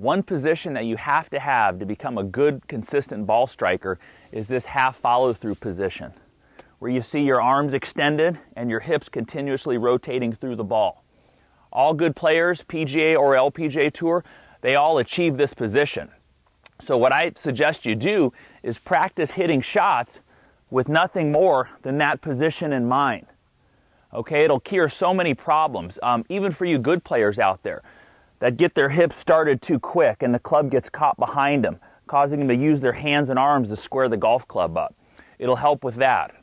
One position that you have to become a good, consistent ball striker is this half follow-through position, where you see your arms extended and your hips continuously rotating through the ball. All good players, PGA or LPGA Tour, they all achieve this position. So what I suggest you do is practice hitting shots with nothing more than that position in mind. Okay, it'll cure so many problems, even for you good players out there that get their hips started too quick and the club gets caught behind them, causing them to use their hands and arms to square the golf club up. It'll help with that.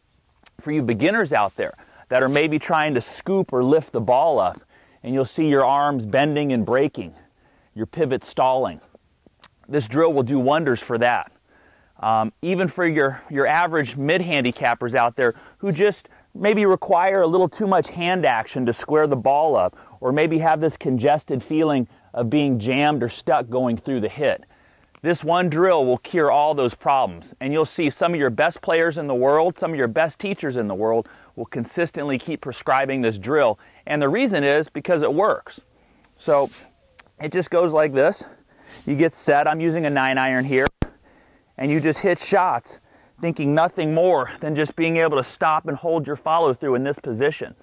For you beginners out there that are maybe trying to scoop or lift the ball up, and you'll see your arms bending and breaking, your pivot stalling. This drill will do wonders for that. Even for your average mid-handicappers out there who just maybe require a little too much hand action to square the ball up, or maybe have this congested feeling of being jammed or stuck going through the hit. This one drill will cure all those problems, and you'll see some of your best players in the world, some of your best teachers in the world will consistently keep prescribing this drill, and the reason is because it works. So it just goes like this. You get set, I'm using a 9-iron here, and you just hit shots thinking nothing more than just being able to stop and hold your follow through in this position.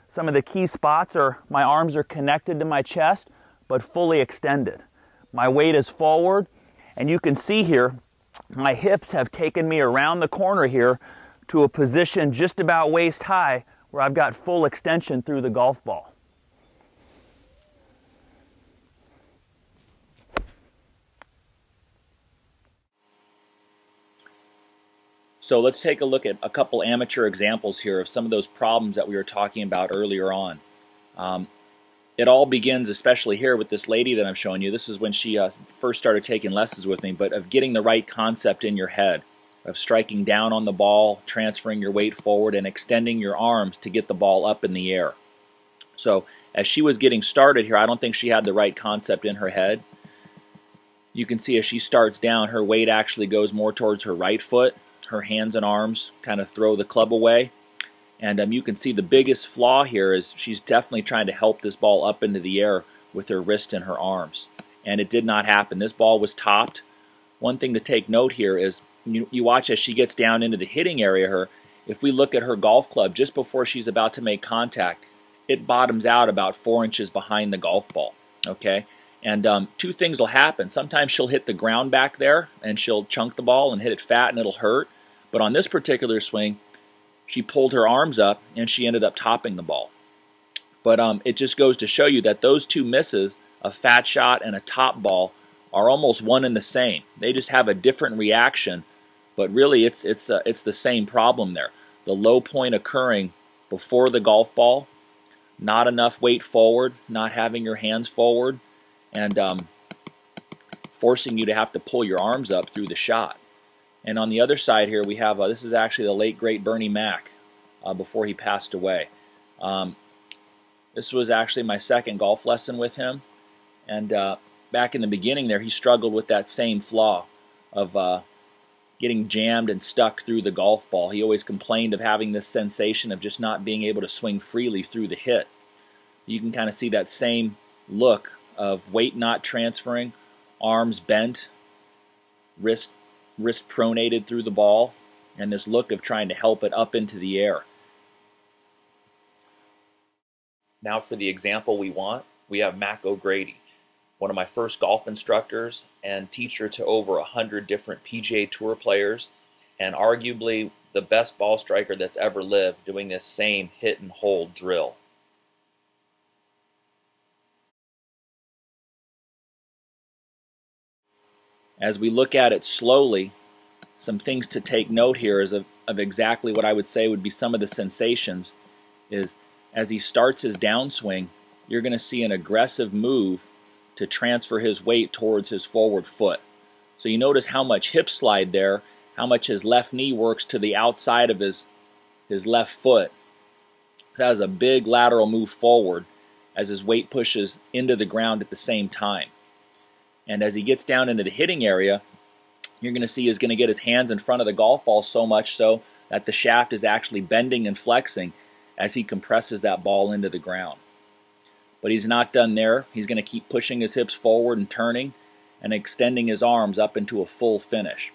Some of the key spots are my arms are connected to my chest but fully extended. My weight is forward, and you can see here my hips have taken me around the corner here to a position just about waist high where I've got full extension through the golf ball. So let's take a look at a couple amateur examples here of some of those problems that we were talking about earlier on. It all begins, especially here with this lady that I'm showing you. This is when she first started taking lessons with me, but of getting the right concept in your head, of striking down on the ball, transferring your weight forward, and extending your arms to get the ball up in the air. So as she was getting started here, I don't think she had the right concept in her head. You can see as she starts down, her weight actually goes more towards her right foot. Her hands and arms kind of throw the club away. And you can see the biggest flaw here is she's definitely trying to help this ball up into the air with her wrist and her arms. And it did not happen. This ball was topped. One thing to take note here is you watch as she gets down into the hitting area. If we look at her golf club just before she's about to make contact, it bottoms out about 4 inches behind the golf ball. Okay? And two things will happen. Sometimes she'll hit the ground back there and she'll chunk the ball and hit it fat and it'll hurt. But on this particular swing, she pulled her arms up and she ended up topping the ball. But it just goes to show you that those two misses, a fat shot and a top ball, are almost one and the same. They just have a different reaction, but really it's the same problem there. The low point occurring before the golf ball, not enough weight forward, not having your hands forward, and forcing you to have to pull your arms up through the shot. And on the other side here we have, this is actually the late great Bernie Mac before he passed away. This was actually my second golf lesson with him, and back in the beginning there he struggled with that same flaw of getting jammed and stuck through the golf ball. He always complained of having this sensation of just not being able to swing freely through the hit. You can kind of see that same look of weight not transferring, arms bent, wrist pronated through the ball, and this look of trying to help it up into the air. Now for the example we want, we have Mac O'Grady, one of my first golf instructors and teacher to over 100 different PGA Tour players, and arguably the best ball striker that's ever lived, doing this same hit and hold drill. As we look at it slowly, some things to take note here is of exactly what I would say would be some of the sensations is as he starts his downswing, you're going to see an aggressive move to transfer his weight towards his forward foot. So you notice how much hip slide there, how much his left knee works to the outside of his left foot. That has a big lateral move forward as his weight pushes into the ground at the same time. And as he gets down into the hitting area, you're going to see he's going to get his hands in front of the golf ball so much so that the shaft is actually bending and flexing as he compresses that ball into the ground. But he's not done there. He's going to keep pushing his hips forward and turning. and extending his arms up into a full finish.